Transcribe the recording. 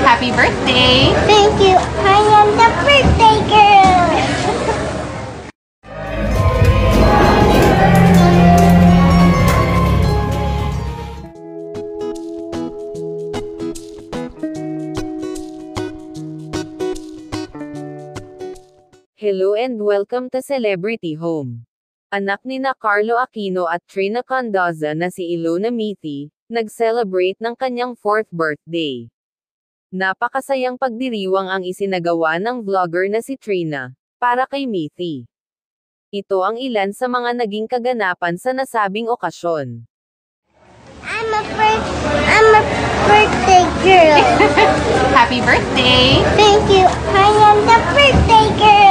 Happy birthday! Thank you. I am the birthday girl. Hello and welcome to Celebrity Home. Anak ni na Carlo Aquino at Trina Condoza na si Ilona Mithi, nag-celebrate ng kanyang 4th birthday. Napakasayang pagdiriwang ang isinagawa ng vlogger na si Trina, para kay Mithi. Ito ang ilan sa mga naging kaganapan sa nasabing okasyon. I'm a birthday girl. Happy birthday! Thank you. I am the birthday girl.